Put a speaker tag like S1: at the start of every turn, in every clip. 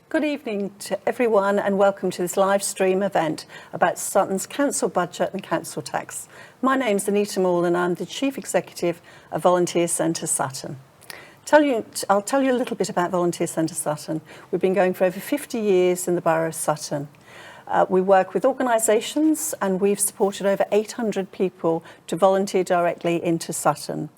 S1: Good evening to everyone and welcome to this live stream event about Sutton's council budget and council tax. My name's Anita Moore and I'm the Chief Executive of Volunteer Centre Sutton. I'll tell you a little bit about Volunteer Centre Sutton. We've been going for over 50 years in the Borough of Sutton. We work with organisations and we've supported over 800 people to volunteer directly into Sutton.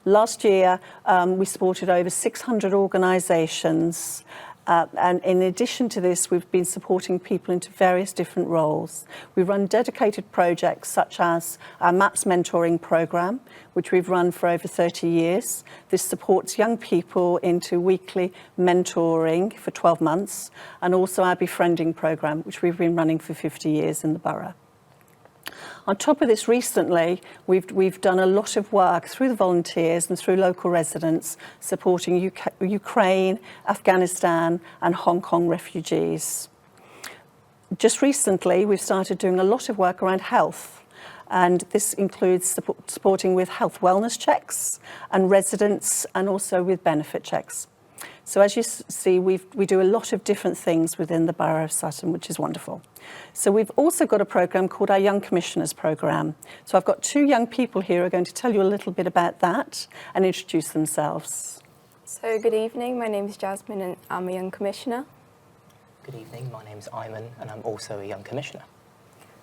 S1: Last year we supported over 600 organisations. And in addition to this, we've been supporting people into various different roles. We run dedicated projects such as our MAPS mentoring programme, which we've run for over 30 years. This supports young people into weekly mentoring for 12 months, and also our befriending programme, which we've been running for 50 years in the borough. On top of this, recently, we've done a lot of work through the volunteers and through local residents supporting Ukraine, Afghanistan and Hong Kong refugees. Just recently, we've started doing a lot of work around health, and this includes supporting with health wellness checks and residents and also with benefit checks. So as you see, we do a lot of different things within the Borough of Sutton, which is wonderful. So we've also got a programme called our Young Commissioners programme. So I've got two young people here who are going to tell you a little bit about that and introduce themselves.
S2: So good evening, my name is Jasmine and I'm a Young Commissioner.
S3: Good evening, my name is Ayman and I'm also a Young Commissioner.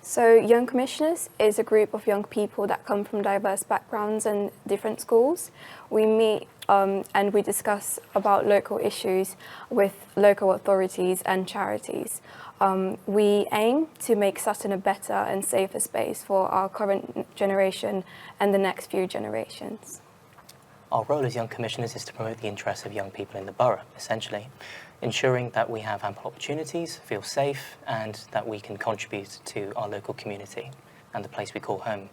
S2: So Young Commissioners is a group of young people that come from diverse backgrounds and different schools. We meet and we discuss about local issues with local authorities and charities. We aim to make Sutton a better and safer space for our current generation and the next few generations.
S3: Our role as Young Commissioners is to promote the interests of young people in the borough, essentially, ensuring that we have ample opportunities, feel safe, and that we can contribute to our local community and the place we call home.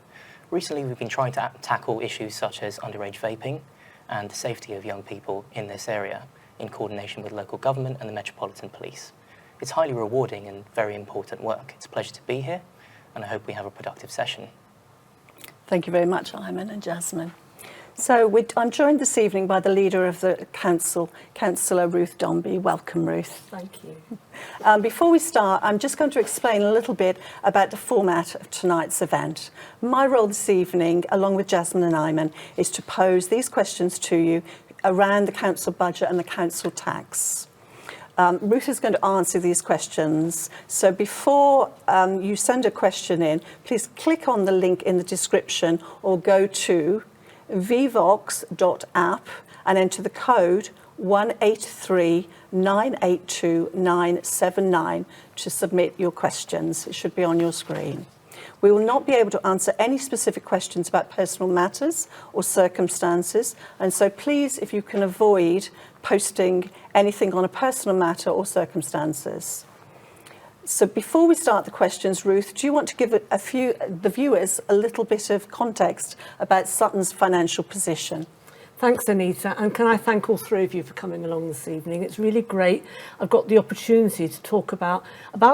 S3: Recently, we've been trying to tackle issues such as underage vaping and the safety of young people in this area in coordination with local government and the Metropolitan Police. It's highly rewarding and very important work. It's a pleasure to be here, and I hope we have a productive session.
S1: Thank you very much, Ayman and Jasmine. So I'm joined this evening by the leader of the council, Councillor Ruth Dombey. Welcome, Ruth.
S4: Thank you.
S1: Before we start, I'm just going to explain a little bit about the format of tonight's event. My role this evening, along with Jasmine and Ayman, is to pose these questions to you around the council budget and the council tax. Ruth is going to answer these questions. So before you send a question in, please click on the link in the description or go to vvox.app and enter the code 183982979 to submit your questions. It should be on your screen. We will not be able to answer any specific questions about personal matters or circumstances, and so please, if you can avoid posting anything on a personal matter or circumstances. So before we start the questions, Ruth, do you want to give the viewers a little bit of context about Sutton's financial position?
S4: Thanks, Anita, and can I thank all three of you for coming along this evening. It's really great. I've got the opportunity to talk about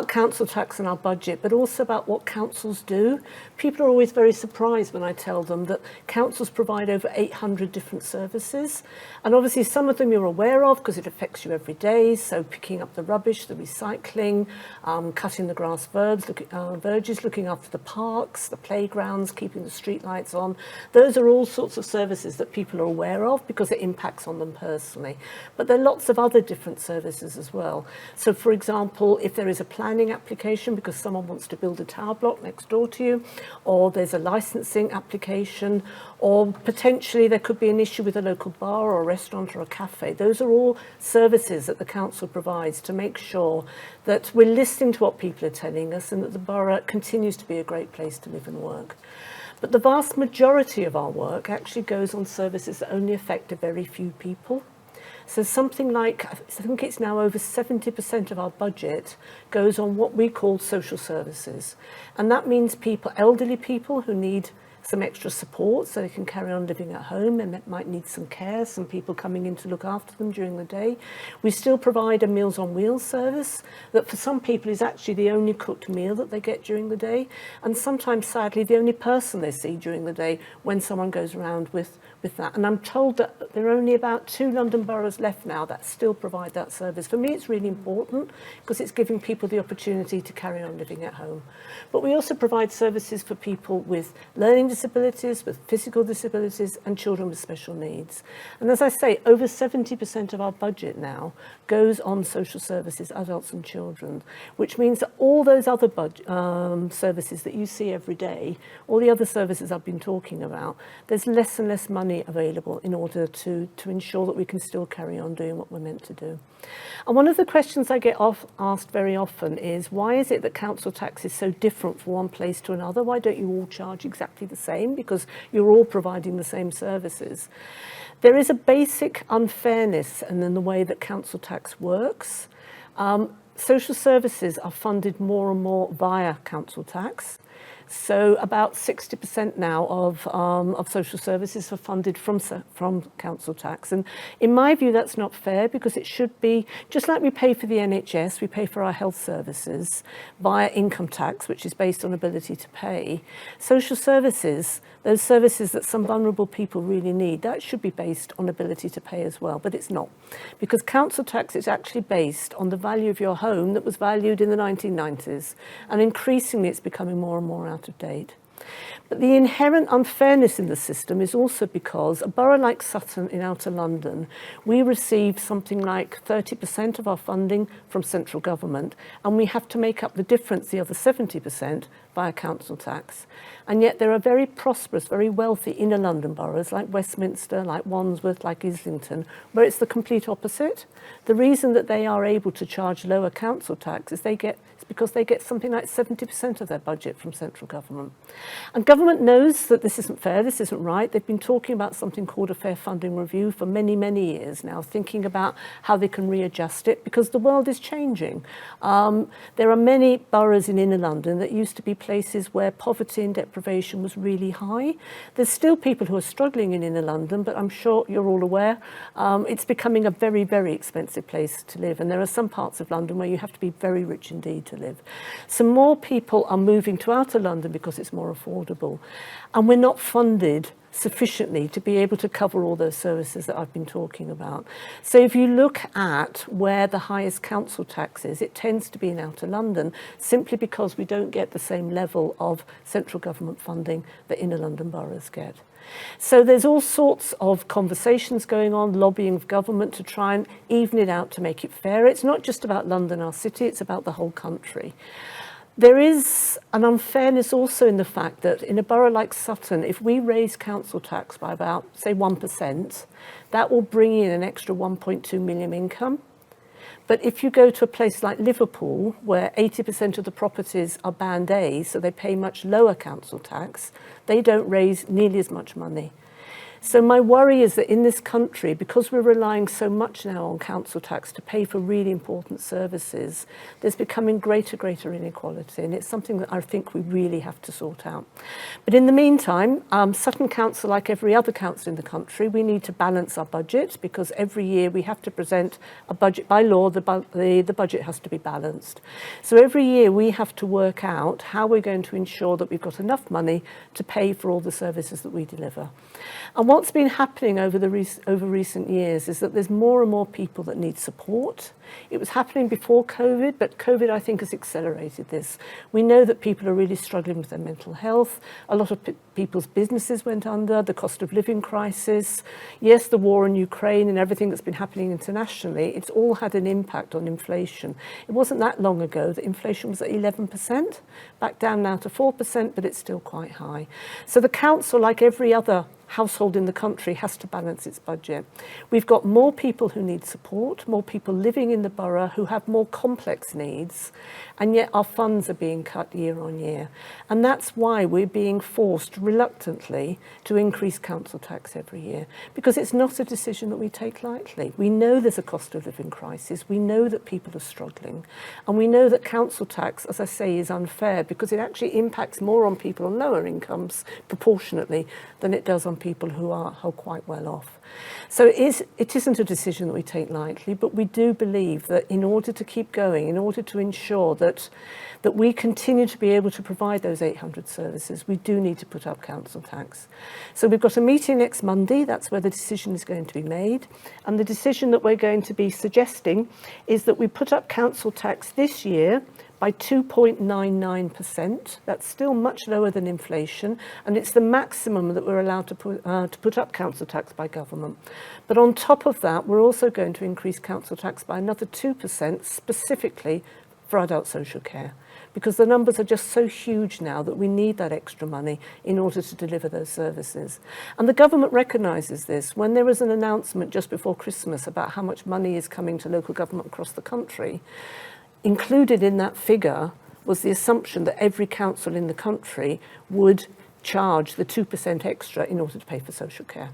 S4: council tax and our budget, but also about what councils do. People are always very surprised when I tell them that councils provide over 800 different services, and obviously some of them you're aware of because it affects you every day, so picking up the rubbish, the recycling, cutting the grass verges, looking after the parks, the playgrounds, keeping the street lights on. Those are all sorts of services that people are aware of because it impacts on them personally. But there are lots of other different services as well. So for example, if there is a planning application because someone wants to build a tower block next door to you, or there's a licensing application, or potentially there could be an issue with a local bar or a restaurant or a cafe. Those are all services that the council provides to make sure that we're listening to what people are telling us and that the borough continues to be a great place to live and work. But the vast majority of our work actually goes on services that only affect a very few people. So something like, I think it's now over 70% of our budget goes on what we call social services. And that means people, elderly people who need some extra support so they can carry on living at home and might need some care, some people coming in to look after them during the day. We still provide a Meals on Wheels service that for some people is actually the only cooked meal that they get during the day, and sometimes sadly the only person they see during the day when someone goes around with with that. And I'm told that there are only about 2 London boroughs left now that still provide that service. For me, it's really important because it's giving people the opportunity to carry on living at home. But we also provide services for people with learning disabilities, with physical disabilities, and children with special needs. And as I say, over 70% of our budget now goes on social services, adults and children, which means that all those other services that you see every day, all the other services I've been talking about, there's less and less money available in order to ensure that we can still carry on doing what we're meant to do. And one of the questions I get asked very often is, why is it that council tax is so different from one place to another? Why don't you all charge exactly the same? Because you're all providing the same services. There is a basic unfairness in the way that council tax works. Social services are funded more and more via council tax. So about 60% now of social services are funded from council tax. And in my view, that's not fair, because it should be, just like we pay for the NHS, we pay for our health services via income tax, which is based on ability to pay. Social services, those services that some vulnerable people really need, that should be based on ability to pay as well, but it's not. Because council tax is actually based on the value of your home that was valued in the 1990s. And increasingly, it's becoming more and more out of date. But the inherent unfairness in the system is also because a borough like Sutton in outer London, we receive something like 30% of our funding from central government, and we have to make up the difference, the other 70%, via council tax. And yet there are very prosperous, very wealthy inner London boroughs like Westminster, like Wandsworth, like Islington, where it's the complete opposite. The reason that they are able to charge lower council tax is because they get something like 70% of their budget from central government. And government knows that this isn't fair, this isn't right. They've been talking about something called a fair funding review for many, many years now, thinking about how they can readjust it, because the world is changing. There are many boroughs in inner London that used to be places where poverty and deprivation was really high. There's still people who are struggling in inner London, but I'm sure you're all aware it's becoming a very, very expensive place to live. And there are some parts of London where you have to be very rich indeed to live. So more people are moving to outer London because it's more affordable. And we're not funded sufficiently to be able to cover all those services that I've been talking about. So if you look at where the highest council tax is, it tends to be in outer London, simply because we don't get the same level of central government funding that inner London boroughs get. So there's all sorts of conversations going on, lobbying of government to try and even it out to make it fair. It's not just about London, our city, it's about the whole country. There is an unfairness also in the fact that in a borough like Sutton, if we raise council tax by about, say, 1%, that will bring in an extra 1.2 million income. But if you go to a place like Liverpool, where 80% of the properties are Band A, so they pay much lower council tax, they don't raise nearly as much money. So my worry is that in this country, because we're relying so much now on council tax to pay for really important services, there's becoming greater inequality, and it's something that I think we really have to sort out. But in the meantime, Sutton Council, like every other council in the country, we need to balance our budget, because every year we have to present a budget. By law, the budget has to be balanced. So every year we have to work out how we're going to ensure that we've got enough money to pay for all the services that we deliver. And what's been happening over recent years is that there's more and more people that need support. It was happening before COVID, but COVID, I think, has accelerated this. We know that people are really struggling with their mental health. A lot of people's businesses went under, the cost of living crisis. Yes, the war in Ukraine and everything that's been happening internationally, it's all had an impact on inflation. It wasn't that long ago that inflation was at 11%, back down now to 4%, but it's still quite high. So the council, like every other household in the country, has to balance its budget. We've got more people who need support, more people living in the borough who have more complex needs, and yet our funds are being cut year on year. And that's why we're being forced reluctantly to increase council tax every year, because it's not a decision that we take lightly. We know there's a cost of living crisis, we know that people are struggling, and we know that council tax, as I say, is unfair because it actually impacts more on people on lower incomes proportionately than it does on on people who are quite well off. So it isn't a decision that we take lightly, but we do believe that in order to keep going, in order to ensure that we continue to be able to provide those 800 services, we do need to put up council tax. So we've got a meeting next Monday, that's where the decision is going to be made. And the decision that we're going to be suggesting is that we put up council tax this year by 2.99%. That's still much lower than inflation, and it's the maximum that we're allowed to put up council tax by government. But on top of that, we're also going to increase council tax by another 2%, specifically for adult social care, because the numbers are just so huge now that we need that extra money in order to deliver those services. And the government recognises this. When there was an announcement just before Christmas about how much money is coming to local government across the country, included in that figure was the assumption that every council in the country would charge the 2% extra in order to pay for social care.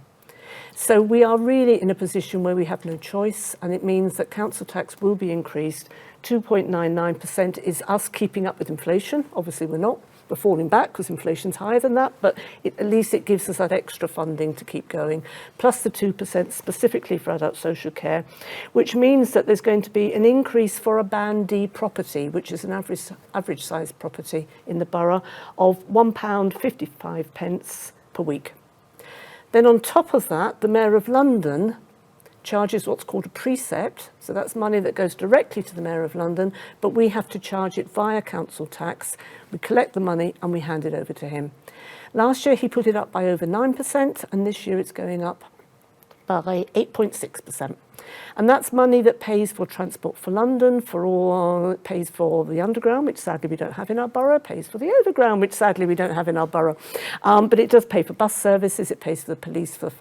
S4: So we are really in a position where we have no choice, and it means that council tax will be increased. 2.99% is us keeping up with inflation. Obviously we're not. We're falling back because inflation's higher than that, but at least it gives us that extra funding to keep going, plus the 2% specifically for adult social care, which means that there's going to be an increase for a Band D property, which is an average size property in the borough, of £1.55 per week. Then on top of that, the Mayor of London charges what's called a precept, so that's money that goes directly to the Mayor of London, but we have to charge it via council tax. We collect the money and we hand it over to him. Last year he put it up by over 9%, and this year it's going up by 8.6%. And that's money that pays for Transport for London, it pays for the underground, which sadly we don't have in our borough, pays for the overground, which sadly we don't have in our borough. But it does pay for bus services, it pays for the police, for the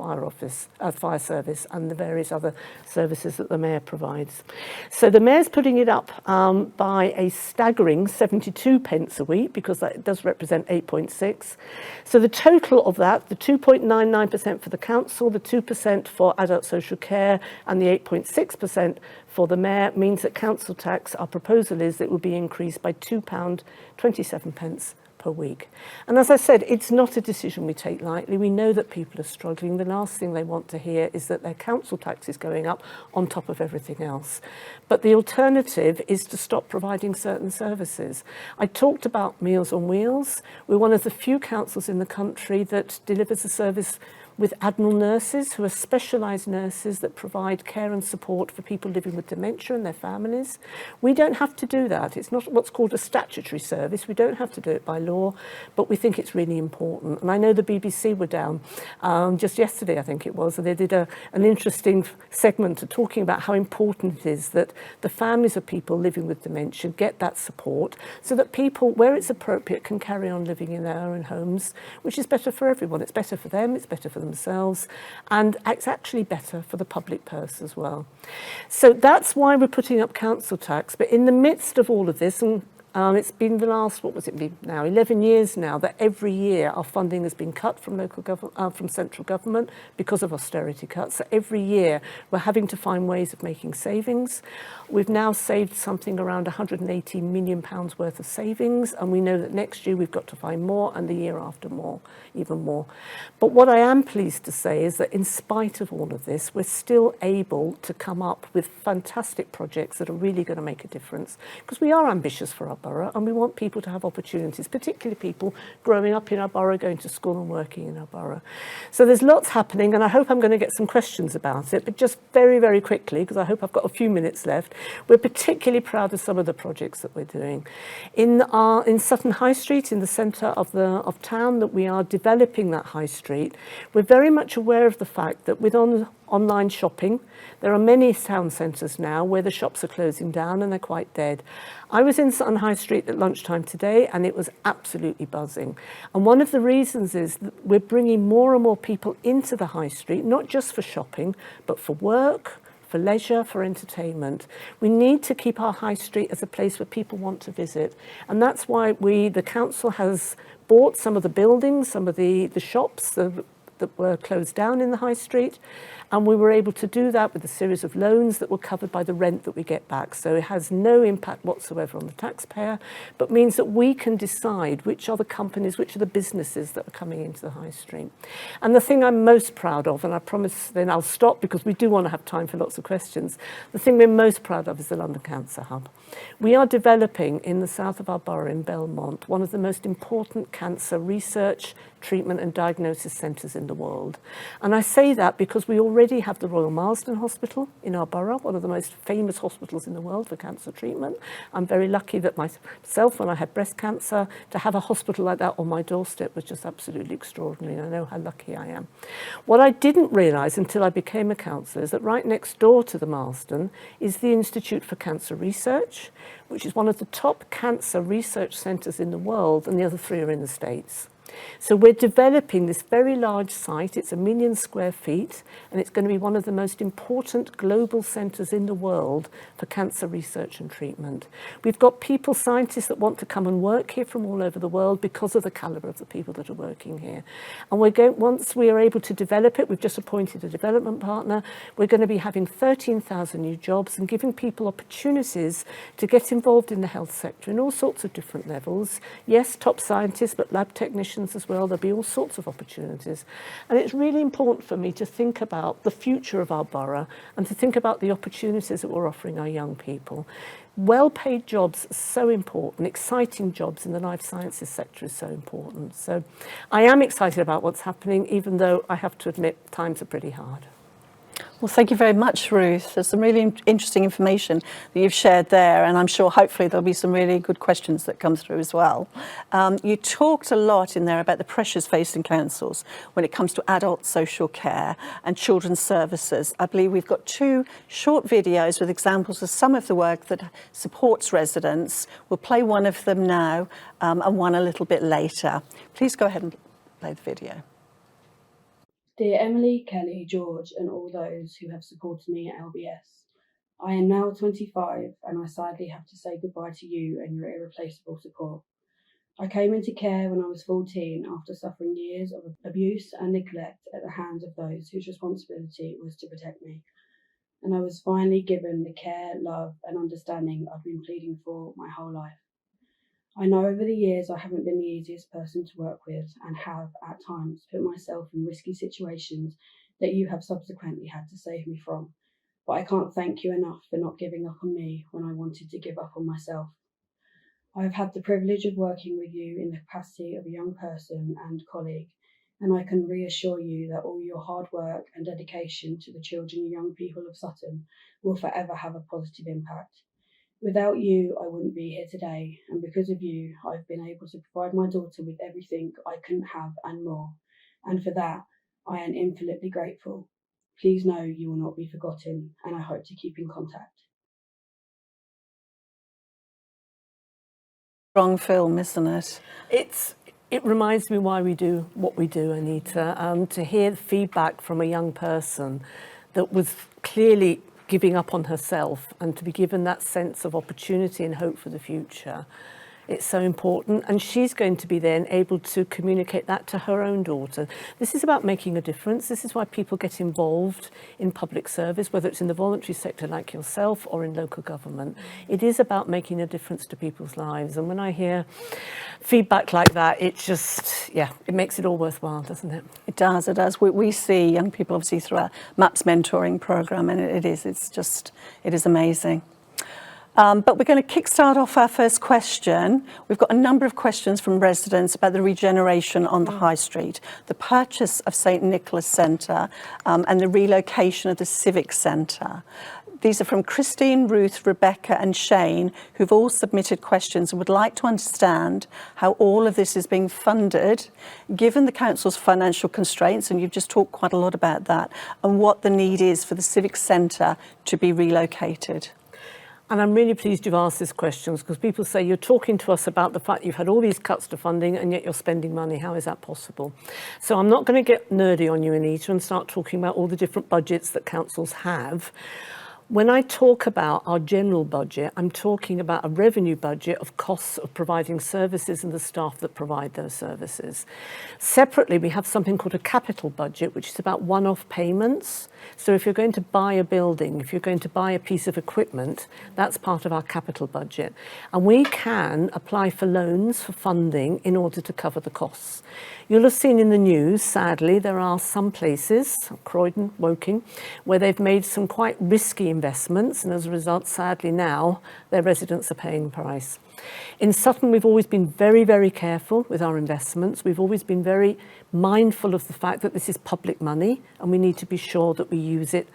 S4: fire service, and the various other services that the Mayor provides. So the Mayor's putting it up by a staggering 72 pence a week, because that does represent 8.6. So the total of that, the 2.99% for the council, the 2% for adult social care, and the 8.6% for the Mayor, means that council tax, our proposal is that it will be increased by £2.27 per week. And as I said, it's not a decision we take lightly. We know that people are struggling. The last thing they want to hear is that their council tax is going up on top of everything else. But the alternative is to stop providing certain services. I talked about Meals on Wheels. We're one of the few councils in the country that delivers a service with admiral nurses, who are specialised nurses that provide care and support for people living with dementia and their families. We don't have to do that. It's not what's called a statutory service. We don't have to do it by law, but we think it's really important. And I know the BBC were down just yesterday, I think it was, and they did an interesting segment talking about how important it is that the families of people living with dementia get that support, so that people, where it's appropriate, can carry on living in their own homes, which is better for everyone. It's better for them, it's better for themselves, and it's actually better for the public purse as well. So that's why we're putting up council tax. But in the midst of all of this, and it's been the last, 11 years now, that every year our funding has been cut from from central government because of austerity cuts. So every year we're having to find ways of making savings. We've now saved something around £180 million worth of savings, and we know that next year we've got to find more, and the year after more, even more. But what I am pleased to say is that in spite of all of this, we're still able to come up with fantastic projects that are really going to make a difference, because we are ambitious for our borough, and we want people to have opportunities, particularly people growing up in our borough, going to school and working in our borough. So there's lots happening, and I hope I'm going to get some questions about it, but just very, very quickly, because I hope I've got a few minutes left, we're particularly proud of some of the projects that we're doing. In Sutton High Street, in the centre of town, that we are developing that high street. We're very much aware of the fact that with online shopping, there are many town centres now where the shops are closing down and they're quite dead. I was in Sutton High Street at lunchtime today, and it was absolutely buzzing. And one of the reasons is that we're bringing more and more people into the high street, not just for shopping, but for work, for leisure, for entertainment. We need to keep our high street as a place where people want to visit. And that's why the council has bought some of the buildings, some of the shops that were closed down in the high street, And we were able to do that with a series of loans that were covered by the rent that we get back. So it has no impact whatsoever on the taxpayer, but means that we can decide which are the companies, which are the businesses that are coming into the high street. And the thing I'm most proud of, and I promise then I'll stop because we do want to have time for lots of questions, the thing we're most proud of is the London Cancer Hub. We are developing in the south of our borough in Belmont one of the most important cancer research, treatment and diagnosis centres in the world. And I say that because we already have the Royal Marsden Hospital in our borough, one of the most famous hospitals in the world for cancer treatment. I'm very lucky that myself, when I had breast cancer, to have a hospital like that on my doorstep was just absolutely extraordinary. I know how lucky I am. What I didn't realise until I became a councillor is that right next door to the Marsden is the Institute for Cancer Research, which is one of the top cancer research centres in the world, and the other three are in the States. So we're developing this very large site. It's 1 million square feet, and it's going to be one of the most important global centres in the world for cancer research and treatment. We've got people, scientists that want to come and work here from all over the world because of the calibre of the people that are working here. And once we are able to develop it, we've just appointed a development partner, we're going to be having 13,000 new jobs and giving people opportunities to get involved in the health sector in all sorts of different levels. Yes, top scientists, but lab technicians as well. There'll be all sorts of opportunities. And it's really important for me to think about the future of our borough and to think about the opportunities that we're offering our young people. Well-paid jobs are so important. Exciting jobs in the life sciences sector is so important. So I am excited about what's happening, even though I have to admit times are pretty hard.
S1: Well, thank you very much, Ruth. There's some really interesting information that you've shared there, and I'm sure hopefully there'll be some really good questions that come through as well. You talked a lot in there about the pressures facing councils when it comes to adult social care and children's services. I believe we've got 2 short videos with examples of some of the work that supports residents. We'll play one of them now and one a little bit later. Please go ahead and play the video.
S5: Dear Emily, Kelly, George and all those who have supported me at LBS, I am now 25 and I sadly have to say goodbye to you and your irreplaceable support. I came into care when I was 14 after suffering years of abuse and neglect at the hands of those whose responsibility was to protect me. And I was finally given the care, love and understanding I've been pleading for my whole life. I know over the years I haven't been the easiest person to work with and have, at times, put myself in risky situations that you have subsequently had to save me from. But I can't thank you enough for not giving up on me when I wanted to give up on myself. I have had the privilege of working with you in the capacity of a young person and colleague, and I can reassure you that all your hard work and dedication to the children and young people of Sutton will forever have a positive impact. Without you, I wouldn't be here today, and because of you, I've been able to provide my daughter with everything I couldn't have and more, and for that, I am infinitely grateful. Please know you will not be forgotten, and I hope to keep in contact.
S1: Strong film, isn't it?
S4: It reminds me why we do what we do, Anita. To hear feedback from a young person that was clearly giving up on herself and to be given that sense of opportunity and hope for the future. It's so important, and she's going to be then able to communicate that to her own daughter. This is about making a difference. This is why people get involved in public service, whether it's in the voluntary sector like yourself or in local government. It is about making a difference to people's lives, and when I hear feedback like that, it just, yeah, it makes it all worthwhile, doesn't it?
S1: It does, it does. We see young people obviously through our MAPS mentoring programme, and it is amazing. But we're going to kickstart off our first question. We've got a number of questions from residents about the regeneration on the High Street, the purchase of St Nicholas Centre and the relocation of the Civic Centre. These are from Christine, Ruth, Rebecca and Shane, who've all submitted questions and would like to understand how all of this is being funded, given the council's financial constraints, and you've just talked quite a lot about that, and what the need is for the Civic Centre to be relocated.
S4: And I'm really pleased you've asked these questions, because people say you're talking to us about the fact you've had all these cuts to funding and yet you're spending money. How is that possible? So I'm not going to get nerdy on you, Anita, and start talking about all the different budgets that councils have. When I talk about our general budget, I'm talking about a revenue budget of costs of providing services and the staff that provide those services. Separately, we have something called a capital budget, which is about one-off payments. So if you're going to buy a building, if you're going to buy a piece of equipment, that's part of our capital budget. And we can apply for loans for funding in order to cover the costs. You'll have seen in the news, sadly, there are some places, Croydon, Woking, where they've made some quite risky investments, and as a result, sadly now, their residents are paying the price. In Sutton, we've always been very, very careful with our investments. We've always been very mindful of the fact that this is public money, and we need to be sure that we use it,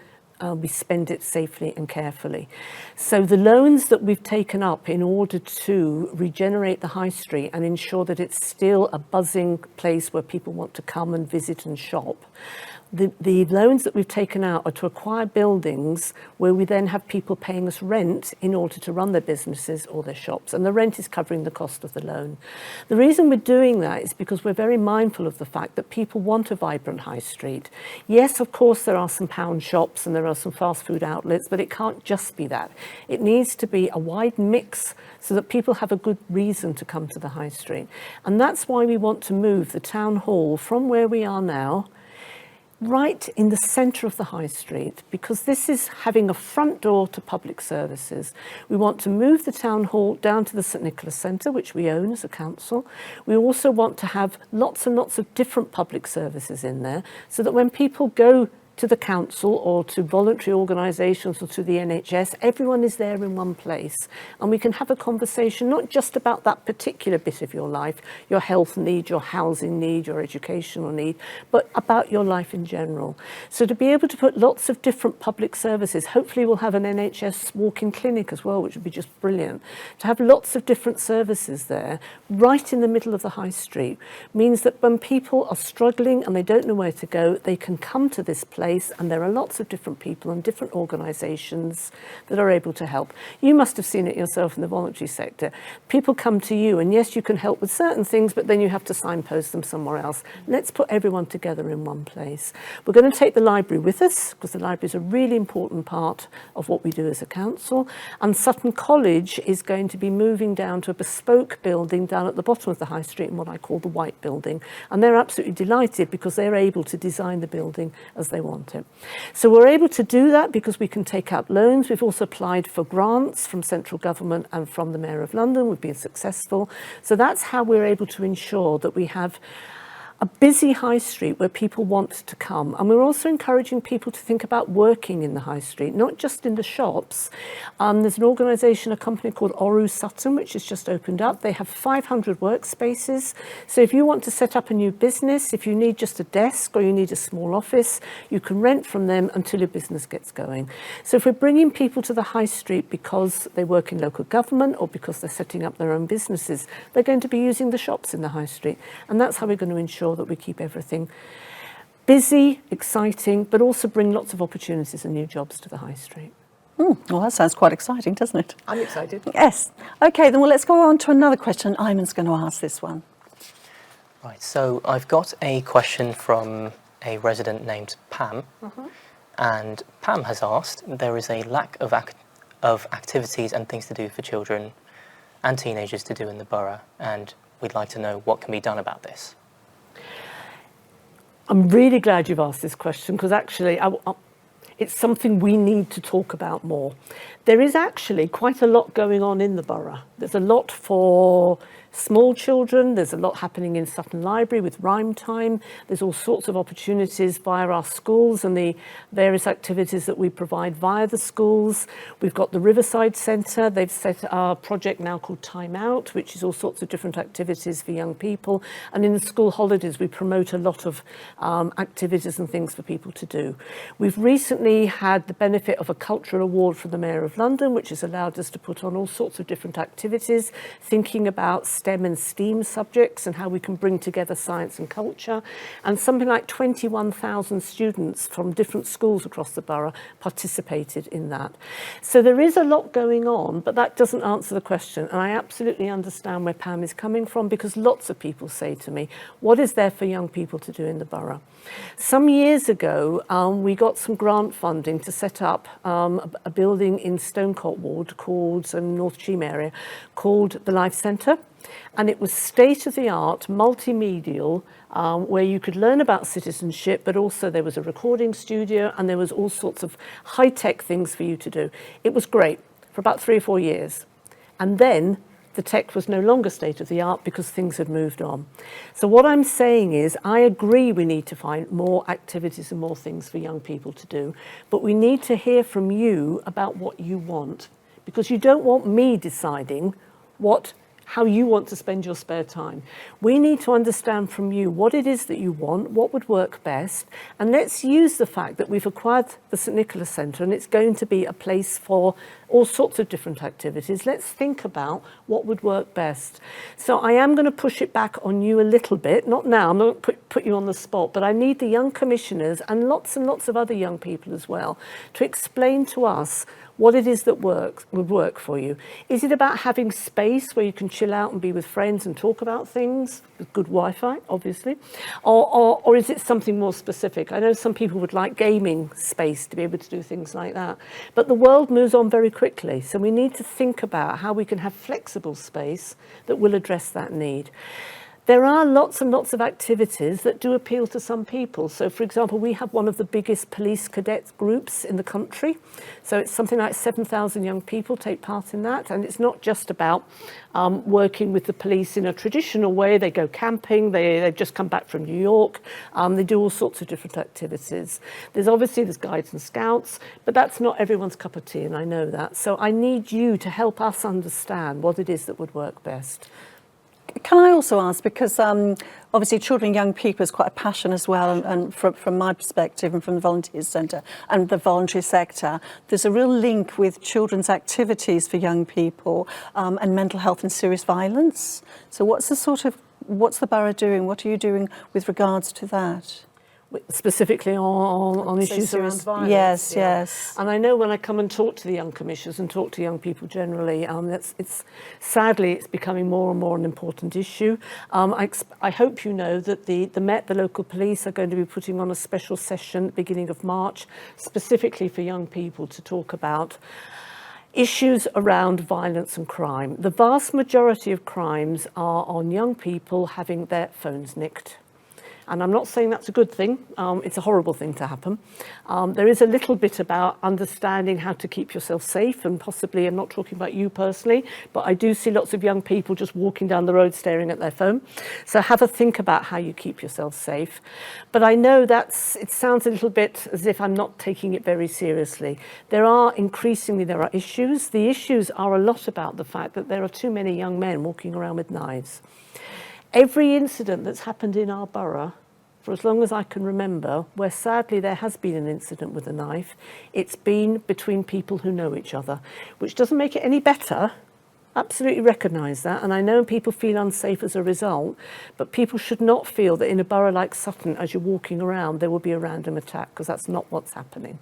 S4: we spend it safely and carefully. So the loans that we've taken up in order to regenerate the high street and ensure that it's still a buzzing place where people want to come and visit and shop, the loans that we've taken out are to acquire buildings where we then have people paying us rent in order to run their businesses or their shops, and the rent is covering the cost of the loan. The reason we're doing that is because we're very mindful of the fact that people want a vibrant high street. Yes, of course, there are some pound shops and there are some fast food outlets, but it can't just be that. It needs to be a wide mix so that people have a good reason to come to the high street. And that's why we want to move the town hall from where we are now right in the centre of the high street, because this is having a front door to public services. We want to move the town hall down to the St Nicholas Centre, which we own as a council. We also want to have lots and lots of different public services in there, so that when people go to the council or to voluntary organisations or to the NHS, everyone is there in one place, and we can have a conversation not just about that particular bit of your life, your health need, your housing need, your educational need, but about your life in general. So to be able to put lots of different public services, hopefully we'll have an NHS walk-in clinic as well, which would be just brilliant. To have lots of different services there right in the middle of the high street means that when people are struggling and they don't know where to go, they can come to this place, and there are lots of different people and different organisations that are able to help. You must have seen it yourself in the voluntary sector. People come to you, and yes, you can help with certain things, but then you have to signpost them somewhere else. Let's put everyone together in one place. We're going to take the library with us, because the library is a really important part of what we do as a council, and Sutton College is going to be moving down to a bespoke building down at the bottom of the high street in what I call the White Building, and they're absolutely delighted because they're able to design the building as they want it. So we're able to do that because we can take out loans. We've also applied for grants from central government and from the Mayor of London. We've been successful. So that's how we're able to ensure that we have a busy high street where people want to come. And we're also encouraging people to think about working in the high street, not just in the shops. There's an organisation, a company called Oru Sutton, which has just opened up. They have 500 workspaces. So if you want to set up a new business, if you need just a desk or you need a small office, you can rent from them until your business gets going. So if we're bringing people to the high street because they work in local government or because they're setting up their own businesses, they're going to be using the shops in the high street. And that's how we're going to ensure that we keep everything busy, exciting, but also bring lots of opportunities and new jobs to the high street.
S1: Well, that sounds quite exciting, doesn't it?
S4: I'm excited.
S1: Yes. Okay, then let's go on to another question. Iman's going to ask this one.
S3: Right, so I've got a question from a resident named Pam, and Pam has asked, there is a lack of activities and things to do for children and teenagers to do in the borough, and we'd like to know what can be done about this.
S4: I'm really glad you've asked this question, because actually it's something we need to talk about more. There is actually quite a lot going on in the borough. There's a lot for small children. There's a lot happening in Sutton Library with rhyme time. There's all sorts of opportunities via our schools and the various activities that we provide via the schools. We've got the Riverside Centre. They've set a project now called Time Out, which is all sorts of different activities for young people. And in the school holidays, we promote a lot of activities and things for people to do. We've recently had the benefit of a cultural award from the Mayor of London, which has allowed us to put on all sorts of different activities, thinking about STEM and STEAM subjects and how we can bring together science and culture. And something like 21,000 students from different schools across the borough participated in that. So there is a lot going on, but that doesn't answer the question. And I absolutely understand where Pam is coming from, because lots of people say to me, what is there for young people to do in the borough? Some years ago, we got some grant funding to set up a building in Stonecourt Ward called, North Cheam area, called the Life Centre. And it was state-of-the-art, multimedial, where you could learn about citizenship, but also there was a recording studio and there was all sorts of high-tech things for you to do. It was great for about 3 or 4 years. And then the tech was no longer state-of-the-art because things had moved on. So what I'm saying is, I agree we need to find more activities and more things for young people to do, but we need to hear from you about what you want, because you don't want me deciding how you want to spend your spare time. We need to understand from you what it is that you want, what would work best, and let's use the fact that we've acquired the St Nicholas Centre and it's going to be a place for all sorts of different activities. Let's think about what would work best. So I am going to push it back on you a little bit, not now, I'm not going to put you on the spot, but I need the young commissioners and lots of other young people as well to explain to us what it is that would work for you. Is it about having space where you can chill out and be with friends and talk about things, with good Wi-Fi, obviously? Or is it something more specific? I know some people would like gaming space to be able to do things like that. But the world moves on very quickly, so we need to think about how we can have flexible space that will address that need. There are lots and lots of activities that do appeal to some people. So, for example, we have one of the biggest police cadet groups in the country. So it's something like 7,000 young people take part in that. And it's not just about working with the police in a traditional way. They go camping, they've just come back from New York. They do all sorts of different activities. There's guides and scouts, but that's not everyone's cup of tea, and I know that. So I need you to help us understand what it is that would work best.
S1: Can I also ask, because obviously children and young people is quite a passion as well, and from my perspective and from the Volunteers Centre and the voluntary sector, there's a real link with children's activities for young people and mental health and serious violence. So what's the borough doing? What are you doing with regards to that?
S4: Specifically on issues around violence.
S1: Yes, yeah. Yes.
S4: And I know when I come and talk to the young commissioners and talk to young people generally, sadly it's becoming more and more an important issue. I hope you know that the Met, the local police, are going to be putting on a special session at the beginning of March, specifically for young people to talk about issues around violence and crime. The vast majority of crimes are on young people having their phones nicked. And I'm not saying that's a good thing. It's a horrible thing to happen. There is a little bit about understanding how to keep yourself safe, and possibly, I'm not talking about you personally, but I do see lots of young people just walking down the road staring at their phone. So have a think about how you keep yourself safe. But I know it sounds a little bit as if I'm not taking it very seriously. There are issues. The issues are a lot about the fact that there are too many young men walking around with knives. Every incident that's happened in our borough, for as long as I can remember, where sadly there has been an incident with a knife, it's been between people who know each other, which doesn't make it any better. Absolutely recognise that, and I know people feel unsafe as a result, but people should not feel that in a borough like Sutton, as you're walking around, there will be a random attack, because that's not what's happening.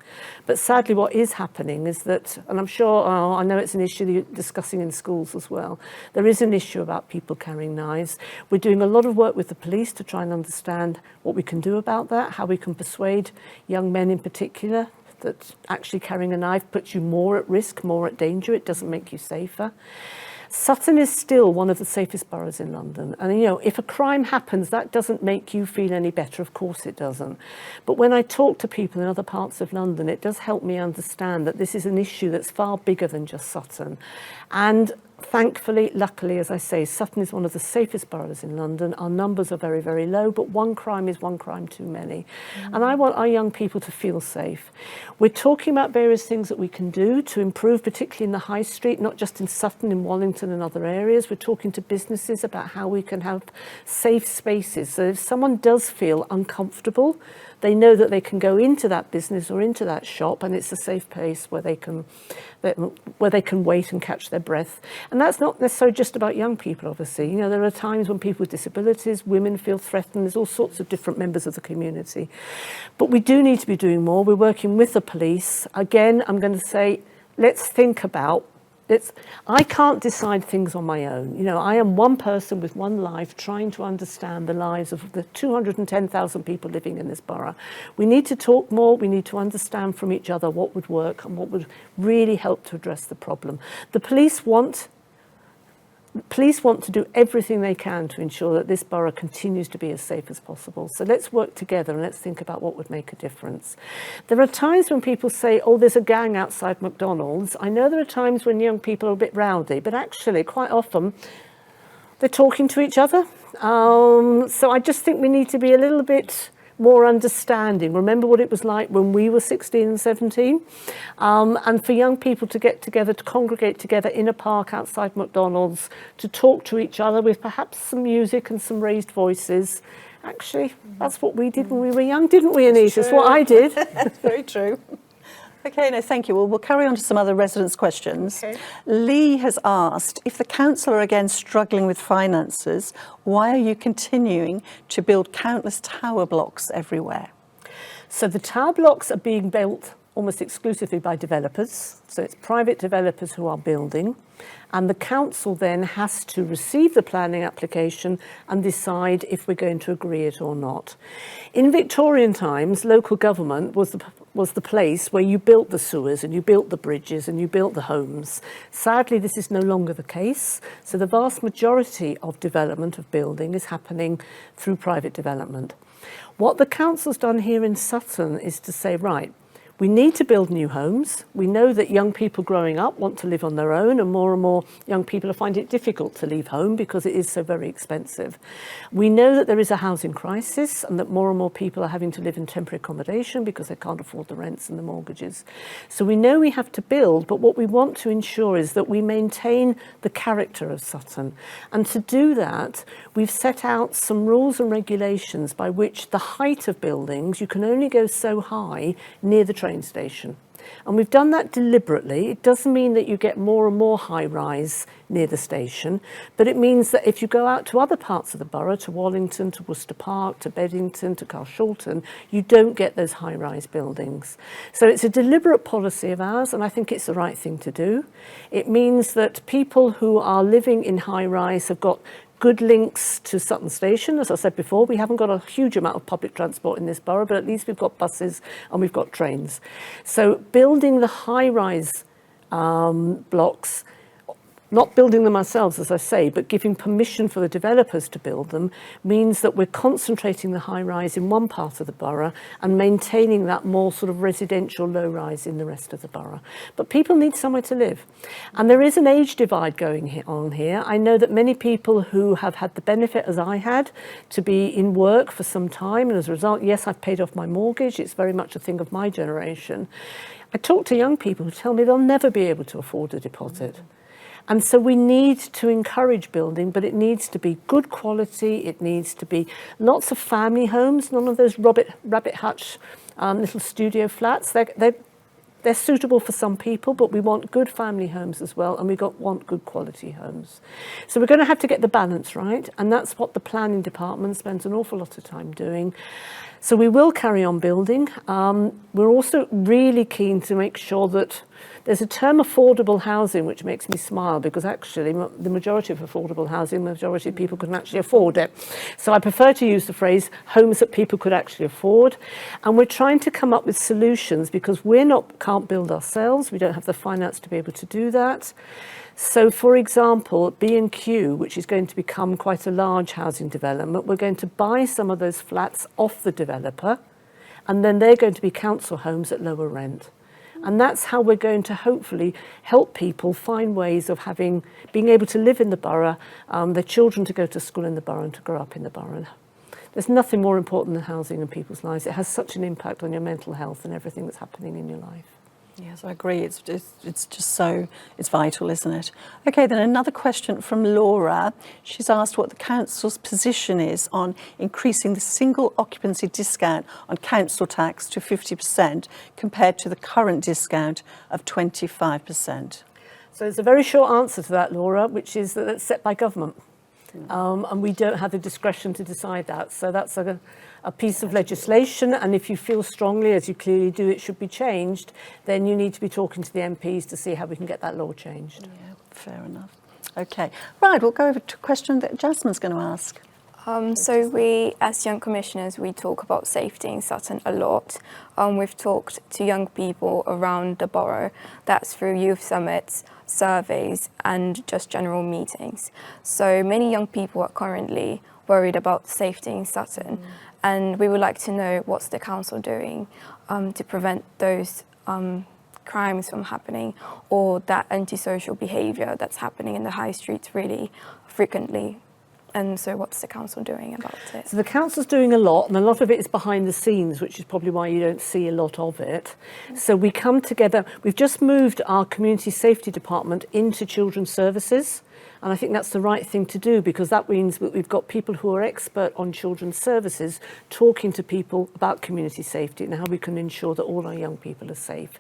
S4: But sadly what is happening is that, and I'm sure, I know it's an issue that you're discussing in schools as well, there is an issue about people carrying knives. We're doing a lot of work with the police to try and understand what we can do about that, how we can persuade young men in particular that actually carrying a knife puts you more at risk, more at danger. It doesn't make you safer. Sutton is still one of the safest boroughs in London. And, if a crime happens, that doesn't make you feel any better. Of course it doesn't. But when I talk to people in other parts of London, it does help me understand that this is an issue that's far bigger than just Sutton. And thankfully, luckily, as I say, Sutton is one of the safest boroughs in London. Our numbers are very, very low, but one crime is one crime too many. And I want our young people to feel safe. We're talking about various things that we can do to improve, particularly in the high street, not just in Sutton, in Wallington and other areas. We're talking to businesses about how we can have safe spaces. So if someone does feel uncomfortable, they know that they can go into that business or into that shop, and it's a safe place where they can wait and catch their breath. And that's not necessarily just about young people, obviously. You know, there are times when people with disabilities, women feel threatened. There's all sorts of different members of the community. But we do need to be doing more. We're working with the police. Again, I'm going to say, let's think about I can't decide things on my own. You know, I am one person with one life trying to understand the lives of the 210,000 people living in this borough. We need to talk more. We need to understand from each other what would work and what would really help to address the problem. The police want to do everything they can to ensure that this borough continues to be as safe as possible. So let's work together and let's think about what would make a difference. There are times when people say, oh, there's a gang outside McDonald's. I know there are times when young people are a bit rowdy, but actually quite often they're talking to each other. So I just think we need to be a little bit more understanding. Remember what it was like when we were 16 and 17? And for young people to get together, to congregate together in a park outside McDonald's, to talk to each other with perhaps some music and some raised voices. Actually, that's what we did when we were young, didn't we, Anita? That's what I did.
S1: That's very true. Okay, no, thank you. Well, we'll carry on to some other residents' questions.
S4: Okay.
S1: Lee has asked, if the council are again struggling with finances, why are you continuing to build countless tower blocks everywhere?
S4: So the tower blocks are being built almost exclusively by developers. So it's private developers who are building. And the council then has to receive the planning application and decide if we're going to agree it or not. In Victorian times, local government was the place where you built the sewers and you built the bridges and you built the homes. Sadly, this is no longer the case. So the vast majority of development of building is happening through private development. What the council's done here in Sutton is to say, right, we need to build new homes. We know that young people growing up want to live on their own, and more young people are finding it difficult to leave home because it is so very expensive. We know that there is a housing crisis and that more and more people are having to live in temporary accommodation because they can't afford the rents and the mortgages. So we know we have to build, but what we want to ensure is that we maintain the character of Sutton. And to do that, we've set out some rules and regulations by which the height of buildings, you can only go so high near the train station. And we've done that deliberately. It doesn't mean that you get more and more high-rise near the station, but it means that if you go out to other parts of the borough, to Wallington, to Worcester Park, to Beddington, to Carshalton, you don't get those high-rise buildings. So it's a deliberate policy of ours, and I think it's the right thing to do. It means that people who are living in high-rise have got good links to Sutton Station. As I said before, we haven't got a huge amount of public transport in this borough, but at least we've got buses and we've got trains. So building the high-rise blocks, not building them ourselves, as I say, but giving permission for the developers to build them, means that we're concentrating the high-rise in one part of the borough and maintaining that more sort of residential low-rise in the rest of the borough. But people need somewhere to live. And there is an age divide going on here. I know that many people who have had the benefit, as I had, to be in work for some time, and as a result, yes, I've paid off my mortgage. It's very much a thing of my generation. I talk to young people who tell me they'll never be able to afford a deposit. And so we need to encourage building, but it needs to be good quality. It needs to be lots of family homes, none of those rabbit hutch little studio flats. They're suitable for some people, but we want good family homes as well, and we want good quality homes. So we're going to have to get the balance right, and that's what the planning department spends an awful lot of time doing. So we will carry on building. We're also really keen to make sure that there's a term affordable housing, which makes me smile, because actually the majority of affordable housing, the majority of people couldn't actually afford it. So I prefer to use the phrase homes that people could actually afford. And we're trying to come up with solutions because can't build ourselves. We don't have the finance to be able to do that. So, for example, B&Q, which is going to become quite a large housing development, we're going to buy some of those flats off the developer, and then they're going to be council homes at lower rent. And that's how we're going to hopefully help people find ways of being able to live in the borough, their children to go to school in the borough and to grow up in the borough. There's nothing more important than housing in people's lives. It has such an impact on your mental health and everything that's happening in your life.
S1: Yes, I agree. It's just so, it's vital, isn't it? Okay, then another question from Laura. She's asked what the council's position is on increasing the single occupancy discount on council tax to 50% compared to the current discount of 25%.
S4: So there's a very short answer to that, Laura, which is that it's set by government. And we don't have the discretion to decide that. So that's a piece of legislation, and if you feel strongly, as you clearly do, it should be changed, then you need to be talking to the MPs to see how we can get that law changed.
S1: Yeah, fair enough. Okay, right, we'll go over to a question that Jasmine's going to ask.
S2: So we, as young commissioners, we talk about safety in Sutton a lot. We've talked to young people around the borough. That's through youth summits, surveys, and just general meetings. So many young people are currently worried about safety in Sutton, and we would like to know what's the council doing to prevent those crimes from happening, or that antisocial behaviour that's happening in the high streets really frequently. And so what's the council doing about it?
S4: So the council's doing a lot, and a lot of it is behind the scenes, which is probably why you don't see a lot of it. So we come together. We've just moved our community safety department into children's services. And I think that's the right thing to do, because that means that we've got people who are expert on children's services talking to people about community safety and how we can ensure that all our young people are safe.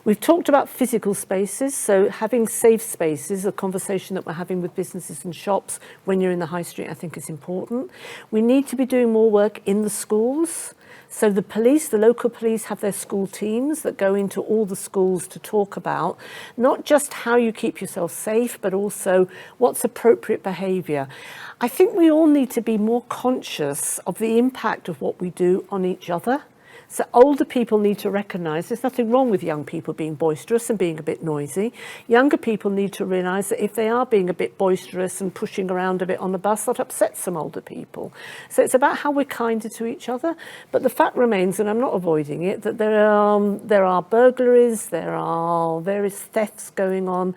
S4: We've talked about physical spaces, so having safe spaces, a conversation that we're having with businesses and shops when you're in the high street, I think is important. We need to be doing more work in the schools. So the police, the local police, have their school teams that go into all the schools to talk about not just how you keep yourself safe, but also what's appropriate behaviour. I think we all need to be more conscious of the impact of what we do on each other. So older people need to recognise there's nothing wrong with young people being boisterous and being a bit noisy. Younger people need to realise that if they are being a bit boisterous and pushing around a bit on the bus, that upsets some older people. So it's about how we're kinder to each other. But the fact remains, and I'm not avoiding it, that there are burglaries, there are various thefts going on.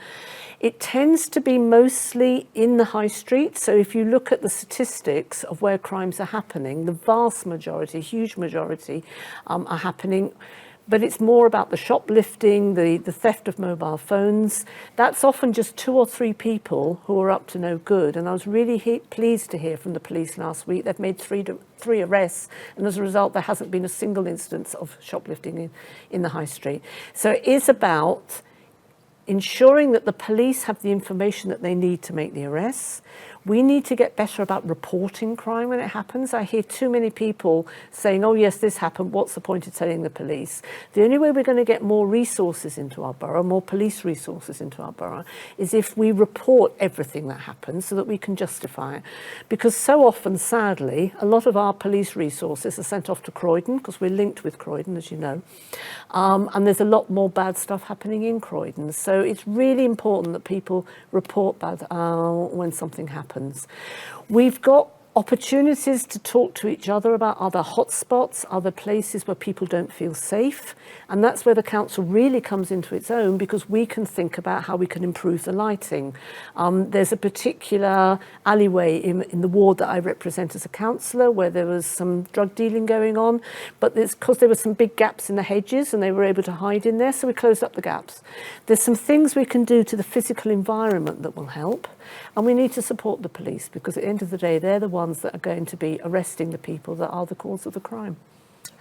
S4: It tends to be mostly in the high street. So if you look at the statistics of where crimes are happening, the vast majority, huge majority, are happening. But it's more about the shoplifting, the theft of mobile phones. That's often just 2 or 3 people who are up to no good. And I was really pleased to hear from the police last week. They've made 3 arrests, and as a result, there hasn't been a single instance of shoplifting in the high street. So it is about ensuring that the police have the information that they need to make the arrests. We need to get better about reporting crime when it happens. I hear too many people saying, oh yes, this happened, what's the point of telling the police? The only way we're going to get more resources into our borough, more police resources into our borough, is if we report everything that happens so that we can justify it. Because so often, sadly, a lot of our police resources are sent off to Croydon, because we're linked with Croydon, as you know. And there's a lot more bad stuff happening in Croydon. So it's really important that people report bad when something happens. We've got opportunities to talk to each other about other hotspots, other places where people don't feel safe. And that's where the council really comes into its own, because we can think about how we can improve the lighting. There's a particular alleyway in the ward that I represent as a councillor where there was some drug dealing going on, but it's because there were some big gaps in the hedges and they were able to hide in there, so we closed up the gaps. There's some things we can do to the physical environment that will help, and we need to support the police, because at the end of the day, they're the ones that are going to be arresting the people that are the cause of the crime.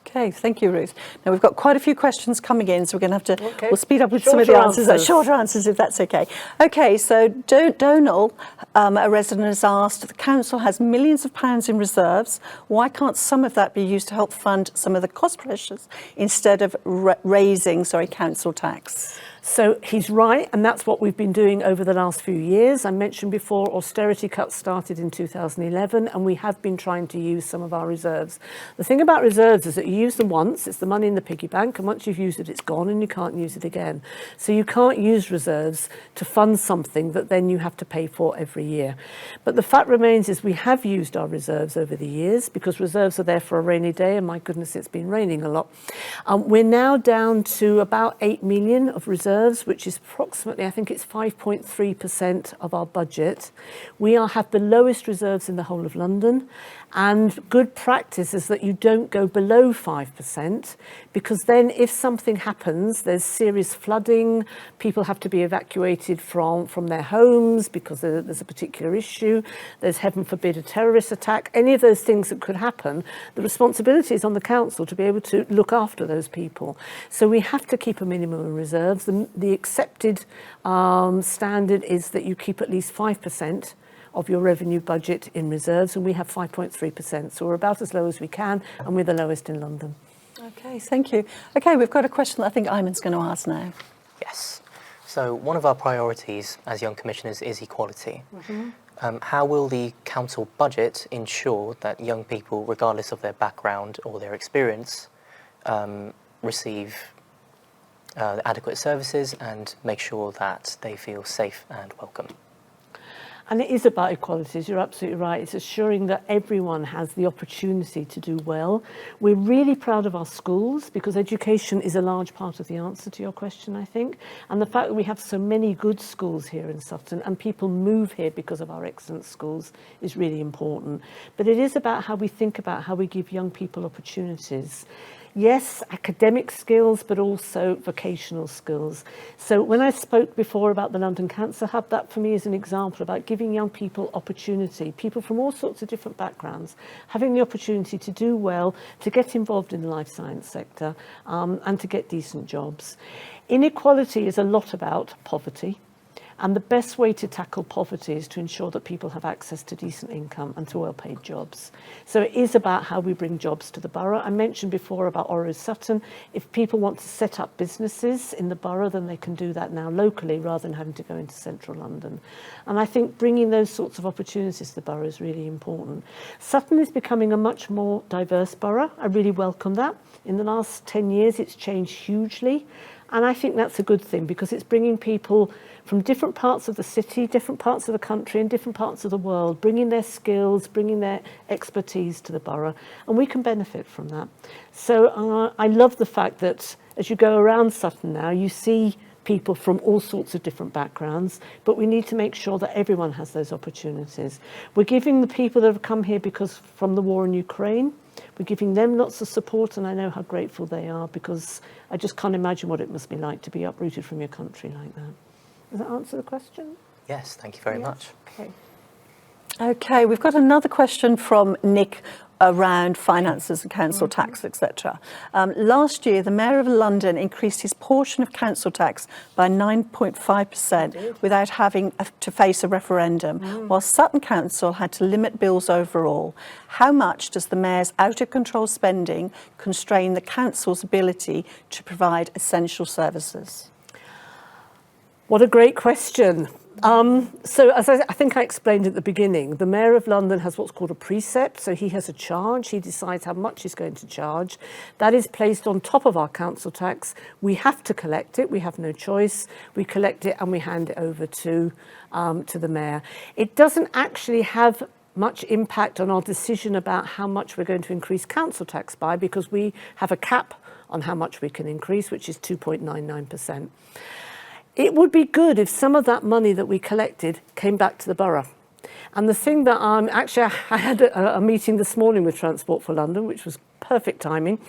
S1: Okay, thank you, Ruth. Now, we've got quite a few questions coming in, so we're going to have to,
S4: Okay.
S1: we'll speed up with
S4: Shorter
S1: some of the answers.
S4: answers.
S1: Shorter answers, if that's okay. Okay, so Donal, a resident, has asked, the council has millions of pounds in reserves. Why can't some of that be used to help fund some of the cost pressures instead of raising council tax?
S4: So he's right, and that's what we've been doing over the last few years. I mentioned before, austerity cuts started in 2011, and we have been trying to use some of our reserves. The thing about reserves is that you use them once, it's the money in the piggy bank, and once you've used it, it's gone, and you can't use it again. So you can't use reserves to fund something that then you have to pay for every year. But the fact remains is we have used our reserves over the years, because reserves are there for a rainy day, and my goodness, it's been raining a lot. We're now down to about 8 million of reserves reserves, which is approximately, I think it's 5.3% of our budget. We have the lowest reserves in the whole of London, and good practice is that you don't go below 5%, because then if something happens, there's serious flooding, people have to be evacuated from their homes because there's a particular issue, there's, heaven forbid, a terrorist attack, any of those things that could happen, the responsibility is on the council to be able to look after those people. So we have to keep a minimum of reserves. The accepted standard is that you keep at least 5% of your revenue budget in reserves, and we have 5.3%. So we're about as low as we can, and we're the lowest in London.
S1: Okay, thank you. Okay, we've got a question that I think Iman's going to ask now.
S3: Yes. So one of our priorities as Young Commissioners is equality. How will the council budget ensure that young people, regardless of their background or their experience, receive adequate services and make sure that they feel safe and welcome?
S4: And it is about equalities, you're absolutely right. It's assuring that everyone has the opportunity to do well. We're really proud of our schools because education is a large part of the answer to your question, I think. And the fact that we have so many good schools here in Sutton and people move here because of our excellent schools is really important. But it is about how we think about how we give young people opportunities. Yes, academic skills, but also vocational skills. So when I spoke before about the London Cancer Hub, that for me is an example about giving young people opportunity, people from all sorts of different backgrounds, having the opportunity to do well, to get involved in the life science sector, and to get decent jobs. Inequality is a lot about poverty. And the best way to tackle poverty is to ensure that people have access to decent income and to well-paid jobs. So it is about how we bring jobs to the borough. I mentioned before about Oro Sutton. If people want to set up businesses in the borough, then they can do that now locally rather than having to go into central London. And I think bringing those sorts of opportunities to the borough is really important. Sutton is becoming a much more diverse borough. I really welcome that. In the last 10 years, it's changed hugely. And I think that's a good thing because it's bringing people from different parts of the city, different parts of the country and different parts of the world, bringing their skills, bringing their expertise to the borough, and we can benefit from that. So I love the fact that as you go around Sutton now, you see people from all sorts of different backgrounds, but we need to make sure that everyone has those opportunities. We're giving the people that have come here because from the war in Ukraine, we're giving them lots of support, and I know how grateful they are because I just can't imagine what it must be like to be uprooted from your country like that. Does that answer the question?
S3: Yes, thank you very much.
S4: Okay.
S1: Okay, we've got another question from Nick around finances and council tax, etc. Last year, the Mayor of London increased his portion of council tax by 9.5% without having to face a referendum, while Sutton Council had to limit bills overall. How much does the Mayor's out-of-control spending constrain the council's ability to provide essential services?
S4: What a great question. So as I think I explained at the beginning, the Mayor of London has what's called a precept. So he has a charge. He decides how much he's going to charge. That is placed on top of our council tax. We have to collect it. We have no choice. We collect it and we hand it over to the Mayor. It doesn't actually have much impact on our decision about how much we're going to increase council tax by because we have a cap on how much we can increase, which is 2.99%. It would be good if some of that money that we collected came back to the borough. And the thing that actually I had a meeting this morning with Transport for London, which was perfect timing,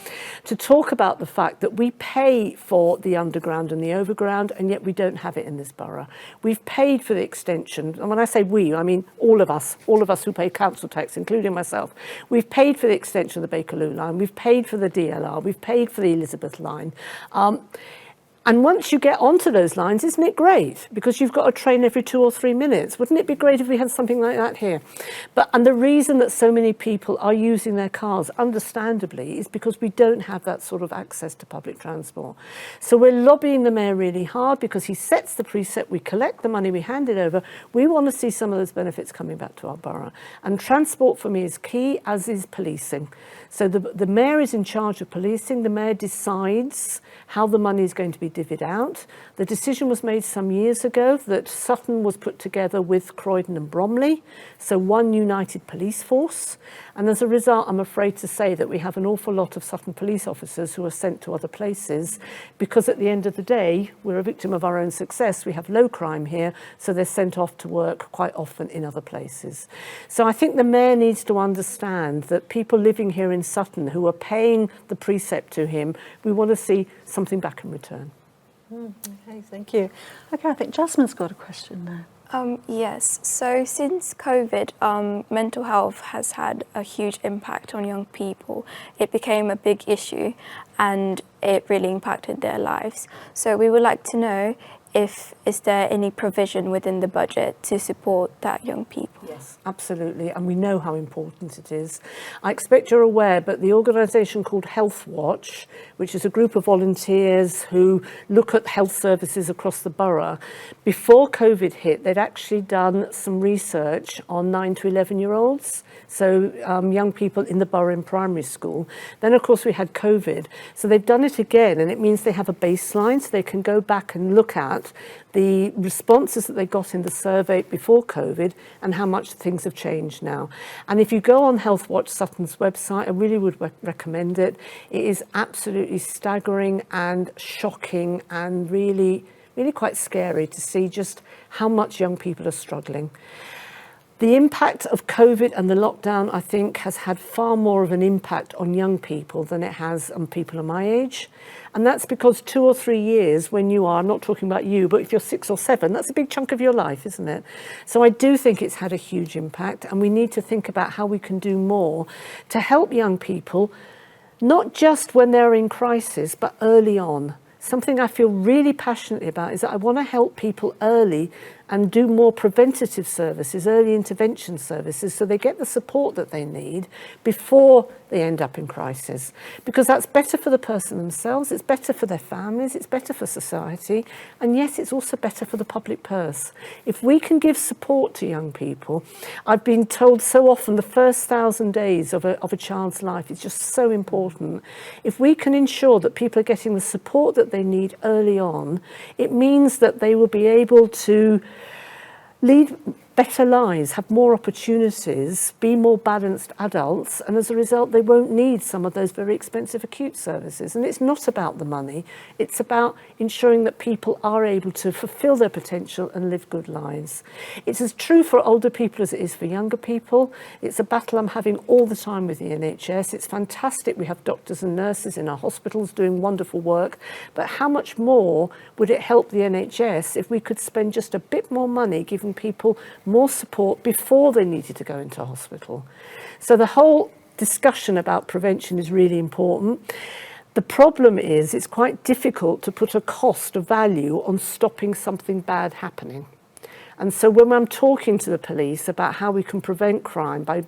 S4: to talk about the fact that we pay for the underground and the overground, and yet we don't have it in this borough. We've paid for the extension, and when I say we, I mean all of us who pay council tax, including myself. We've paid for the extension of the Bakerloo line, we've paid for the DLR, we've paid for the Elizabeth line. And once you get onto those lines, isn't it great? Because you've got a train every 2 or 3 minutes. Wouldn't it be great if we had something like that here? And the reason that so many people are using their cars, understandably, is because we don't have that sort of access to public transport. So we're lobbying the Mayor really hard because he sets the precept, we collect the money, we hand it over. We want to see some of those benefits coming back to our borough. And transport for me is key, as is policing. So the Mayor is in charge of policing. The Mayor decides how the money is going to be divvied out. The decision was made some years ago that Sutton was put together with Croydon and Bromley, so one united police force. And as a result, I'm afraid to say that we have an awful lot of Sutton police officers who are sent to other places because at the end of the day, we're a victim of our own success. We have low crime here, so they're sent off to work quite often in other places. So I think the Mayor needs to understand that people living here in Sutton who are paying the precept to him, we want to see something back in return.
S1: Okay, thank you. Okay, I think Jasmine's got a question now.
S2: Yes, so since COVID, mental health has had a huge impact on young people. It became a big issue and it really impacted their lives. So we would like to know is there any provision within the budget to support that young people?
S4: Yes, absolutely, and we know how important it is. I expect you're aware, but the organisation called Health Watch, which is a group of volunteers who look at health services across the borough, before COVID hit, they'd actually done some research on 9 to 11-year-olds, so young people in the borough in primary school. Then, of course, we had COVID, so they've done it again, and it means they have a baseline, so they can go back and look at the responses that they got in the survey before COVID and how much things have changed now. And if you go on Health Watch Sutton's website, I really would recommend it. It is absolutely staggering and shocking and really quite scary to see just how much young people are struggling. The impact of COVID and the lockdown, I think, has had far more of an impact on young people than it has on people of my age. And that's because 2 or 3 years when you are, I'm not talking about you, but if you're 6 or 7, that's a big chunk of your life, isn't it? So I do think it's had a huge impact, and we need to think about how we can do more to help young people, not just when they're in crisis, but early on. Something I feel really passionately about is that I want to help people early and do more preventative services, early intervention services, so they get the support that they need before they end up in crisis. Because that's better for the person themselves, it's better for their families, it's better for society, and yes, it's also better for the public purse. If we can give support to young people, I've been told so often the first 1,000 days of a child's life is just so important. If we can ensure that people are getting the support that they need early on, it means that they will be able to lead better lives, have more opportunities, be more balanced adults, and as a result they won't need some of those very expensive acute services. And it's not about the money, it's about ensuring that people are able to fulfil their potential and live good lives. It's as true for older people as it is for younger people. It's a battle I'm having all the time with the NHS. It's fantastic we have doctors and nurses in our hospitals doing wonderful work, but how much more would it help the NHS if we could spend just a bit more money giving people more support before they needed to go into hospital? So the whole discussion about prevention is really important. The problem is it's quite difficult to put a cost of value on stopping something bad happening. And so when I'm talking to the police about how we can prevent crime by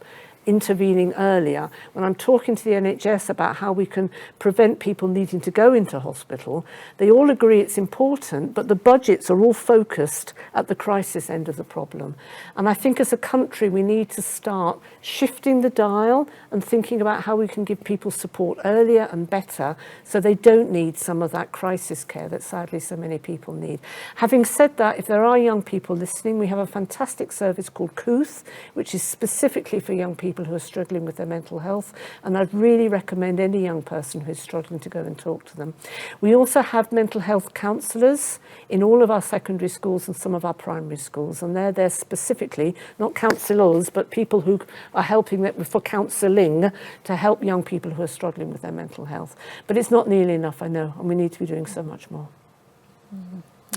S4: intervening earlier, when I'm talking to the NHS about how we can prevent people needing to go into hospital, they all agree it's important, but the budgets are all focused at the crisis end of the problem. And I think as a country we need to start shifting the dial and thinking about how we can give people support earlier and better so they don't need some of that crisis care that sadly so many people need. Having said that, if there are young people listening, we have a fantastic service called Couth, which is specifically for young people who are struggling with their mental health, and I'd really recommend any young person who is struggling to go and talk to them. We also have mental health counsellors in all of our secondary schools and some of our primary schools, and they're there specifically, not counsellors, but people who are helping them for counselling to help young people who are struggling with their mental health. But it's not nearly enough, I know, and we need to be doing so much more.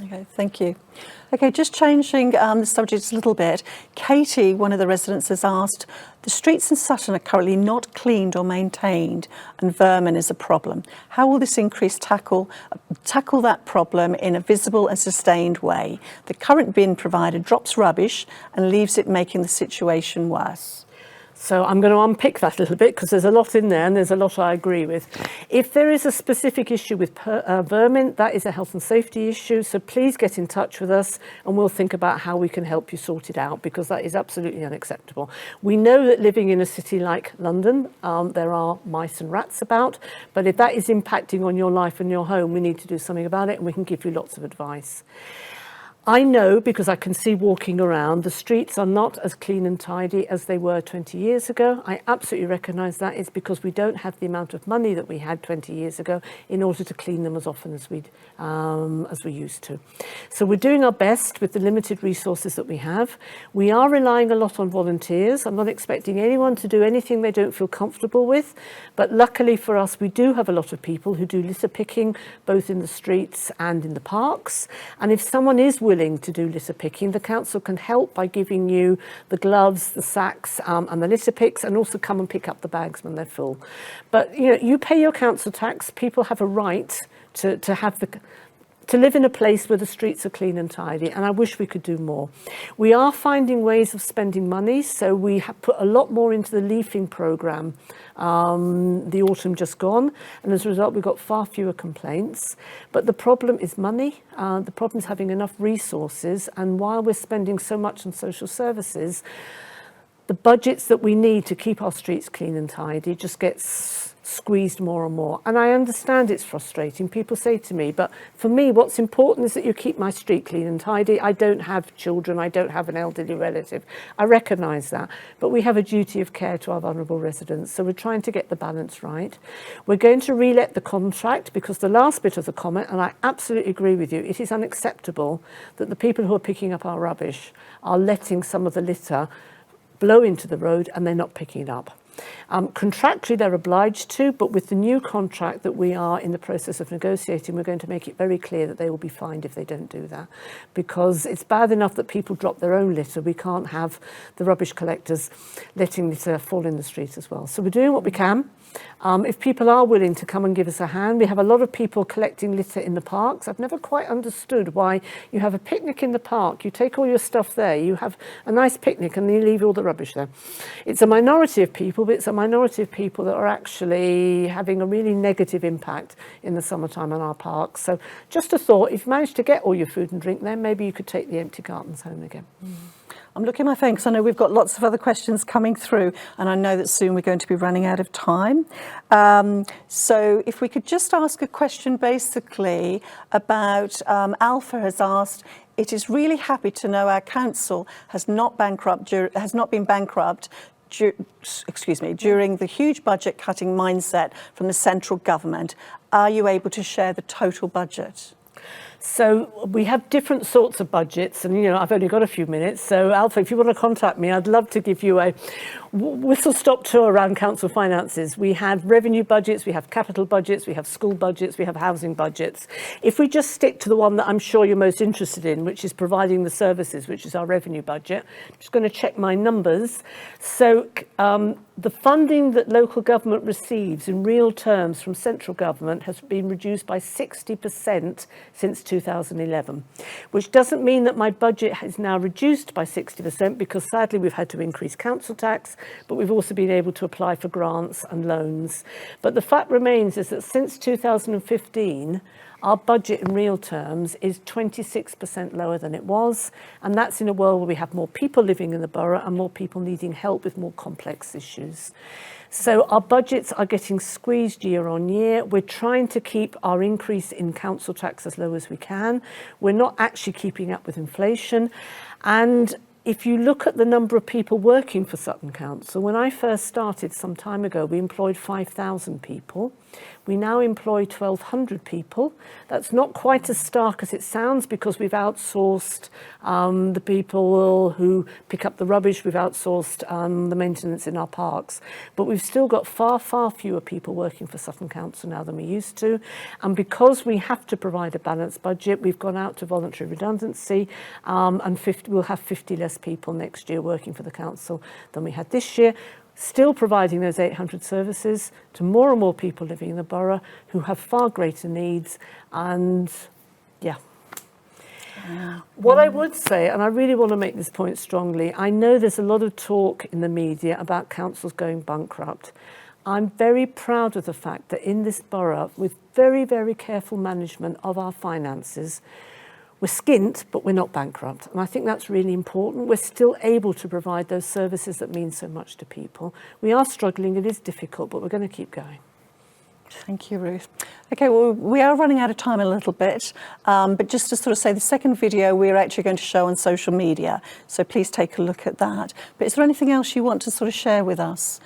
S1: Okay, thank you. Okay, just changing the subject a little bit. Katie, one of the residents, has asked, the streets in Sutton are currently not cleaned or maintained and vermin is a problem. How will this increase tackle that problem in a visible and sustained way? The current bin provider drops rubbish and leaves it, making the situation worse.
S4: So I'm going to unpick that a little bit because there's a lot in there and there's a lot I agree with. If there is a specific issue with vermin, that is a health and safety issue. So please get in touch with us and we'll think about how we can help you sort it out, because that is absolutely unacceptable. We know that living in a city like London, there are mice and rats about, but if that is impacting on your life and your home, we need to do something about it, and we can give you lots of advice. I know, because I can see walking around, the streets are not as clean and tidy as they were 20 years ago. I absolutely recognise that. It's because we don't have the amount of money that we had 20 years ago in order to clean them as often as we used to. So we're doing our best with the limited resources that we have. We are relying a lot on volunteers. I'm not expecting anyone to do anything they don't feel comfortable with, but luckily for us, we do have a lot of people who do litter picking, both in the streets and in the parks. And if someone is willing to do litter picking, the council can help by giving you the gloves, the sacks and the litter picks, and also come and pick up the bags when they're full. But you pay your council tax. People have a right to live in a place where the streets are clean and tidy, and I wish we could do more. We are finding ways of spending money, so we have put a lot more into the leafing programme the autumn just gone, and as a result we've got far fewer complaints. But the problem is money, the problem is having enough resources, and while we're spending so much on social services, the budgets that we need to keep our streets clean and tidy just gets squeezed more and more. And I understand it's frustrating. People say to me, but for me, what's important is that you keep my street clean and tidy. I don't have children. I don't have an elderly relative. I recognise that. But we have a duty of care to our vulnerable residents. So we're trying to get the balance right. We're going to relet the contract, because the last bit of the comment, and I absolutely agree with you, it is unacceptable that the people who are picking up our rubbish are letting some of the litter blow into the road and they're not picking it up. Contractually they're obliged to, but with the new contract that we are in the process of negotiating, we're going to make it very clear that they will be fined if they don't do that, because it's bad enough that people drop their own litter. We can't have the rubbish collectors letting litter fall in the street as well. So we're doing what we can. If people are willing to come and give us a hand, we have a lot of people collecting litter in the parks. I've never quite understood why you have a picnic in the park, you take all your stuff there, you have a nice picnic and you leave all the rubbish there. It's a minority of people, but it's a minority of people that are actually having a really negative impact in the summertime on our parks. So just a thought, if you manage to get all your food and drink there, maybe you could take the empty cartons home again.
S1: I'm looking at my phone because I know we've got lots of other questions coming through, and I know that soon we're going to be running out of time. So if we could just ask a question basically about, Alpha has asked, it is really happy to know our council has not been bankrupt during the huge budget cutting mindset from the central government. Are you able to share the total budget?
S4: So we have different sorts of budgets, and I've only got a few minutes. So Alpha, if you want to contact me, I'd love to give you a whistle-stop tour around council finances. We have revenue budgets, we have capital budgets, we have school budgets, we have housing budgets. If we just stick to the one that I'm sure you're most interested in, which is providing the services, which is our revenue budget, I'm just going to check my numbers. So the funding that local government receives in real terms from central government has been reduced by 60% since 2011, which doesn't mean that my budget is now reduced by 60%, because sadly we've had to increase council tax, but we've also been able to apply for grants and loans. But the fact remains is that since 2015, our budget in real terms is 26% lower than it was, and that's in a world where we have more people living in the borough and more people needing help with more complex issues. So our budgets are getting squeezed year on year. We're trying to keep our increase in council tax as low as we can. We're not actually keeping up with inflation. And if you look at the number of people working for Sutton Council, when I first started some time ago, we employed 5,000 people. We now employ 1,200 people. That's not quite as stark as it sounds, because we've outsourced the people who pick up the rubbish, we've outsourced the maintenance in our parks. But we've still got far, far fewer people working for Sutton Council now than we used to. And because we have to provide a balanced budget, we've gone out to voluntary redundancy, and we'll have 50 less people next year working for the council than we had this year. Still providing those 800 services to more and more people living in the borough who have far greater needs. And yeah. What I would say, and I really want to make this point strongly, I know there's a lot of talk in the media about councils going bankrupt. I'm very proud of the fact that in this borough, with very, very careful management of our finances, we're skint, but we're not bankrupt. And I think that's really important. We're still able to provide those services that mean so much to people. We are struggling, it is difficult, but we're going to keep going.
S1: Thank you, Ruth. Okay, well, we are running out of time a little bit, but just to sort of say, the second video we're actually going to show on social media, so please take a look at that. But is there anything else you want to sort of share with us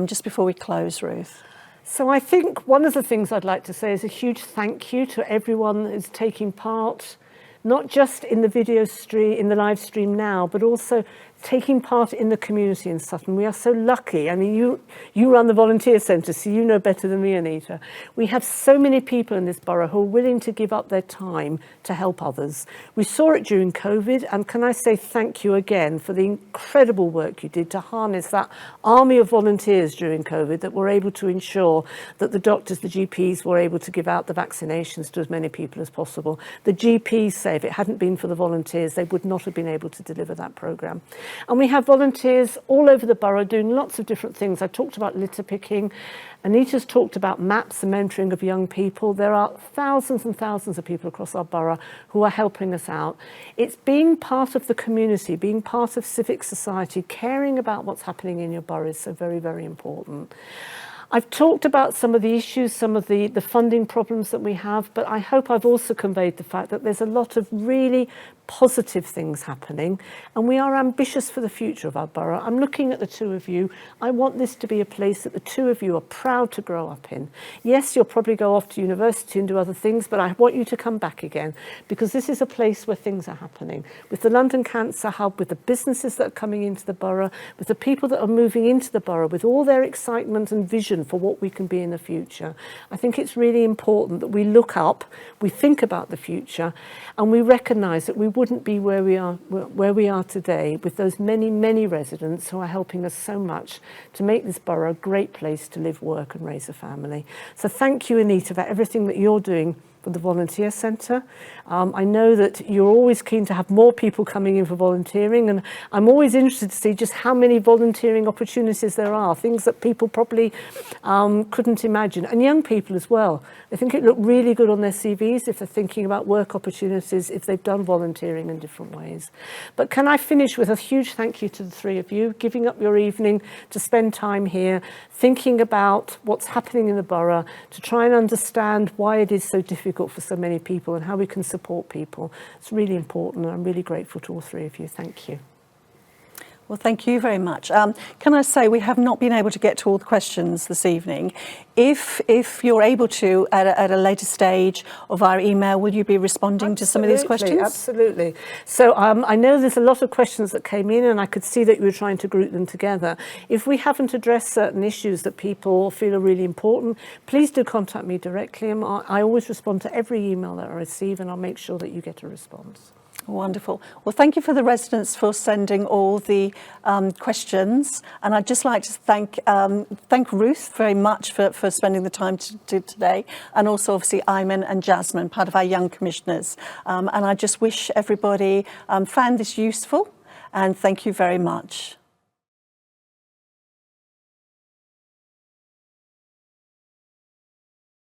S1: just before we close, Ruth?
S4: So I think one of the things I'd like to say is a huge thank you to everyone who's taking part, not just in the video stream, in the live stream now, but also taking part in the community in Sutton. We are so lucky. I mean, you run the volunteer centre, so you know better than me, Anita. We have so many people in this borough who are willing to give up their time to help others. We saw it during COVID, and can I say thank you again for the incredible work you did to harness that army of volunteers during COVID that were able to ensure that the doctors, the GPs were able to give out the vaccinations to as many people as possible. The GPs say if it hadn't been for the volunteers, they would not have been able to deliver that programme. And we have volunteers all over the borough doing lots of different things. I talked about litter picking. Anita's talked about maps and mentoring of young people. There are thousands and thousands of people across our borough who are helping us out. It's being part of the community, being part of civic society, caring about what's happening in your borough is so very, very important. I've talked about some of the issues, some of the funding problems that we have, but I hope I've also conveyed the fact that there's a lot of really positive things happening, and we are ambitious for the future of our borough. I'm looking at the two of you. I want this to be a place that the two of you are proud to grow up in. Yes, you'll probably go off to university and do other things, but I want you to come back again, because this is a place where things are happening. With the London Cancer Hub, with the businesses that are coming into the borough, with the people that are moving into the borough, with all their excitement and vision for what we can be in the future, I think it's really important that we look up, we think about the future, and we recognise that we wouldn't be where we are today with those many, many residents who are helping us so much to make this borough a great place to live, work and raise a family. So thank you, Anita, for everything that you're doing for the Volunteer Centre. I know that you're always keen to have more people coming in for volunteering, and I'm always interested to see just how many volunteering opportunities there are, things that people probably couldn't imagine, and young people as well. I think it looked really good on their CVs if they're thinking about work opportunities, if they've done volunteering in different ways. But can I finish with a huge thank you to the three of you, giving up your evening to spend time here, thinking about what's happening in the borough, to try and understand why it is so difficult for so many people and how we can support people. It's really important, and I'm really grateful to all three of you. Thank you.
S1: Well, thank you very much. Can I say we have not been able to get to all the questions this evening. If you're able to, at a later stage of our email, will you be responding to some of these questions?
S4: Absolutely. So I know there's a lot of questions that came in, and I could see that you were trying to group them together. If we haven't addressed certain issues that people feel are really important, please do contact me directly. I always respond to every email that I receive, and I'll make sure that you get a response.
S1: Wonderful. Well, thank you for the residents for sending all the questions, and I'd just like to thank Ruth very much for spending the time today, and also obviously Ayman and Jasmine, part of our young commissioners. And I just wish everybody found this useful, and thank you very much.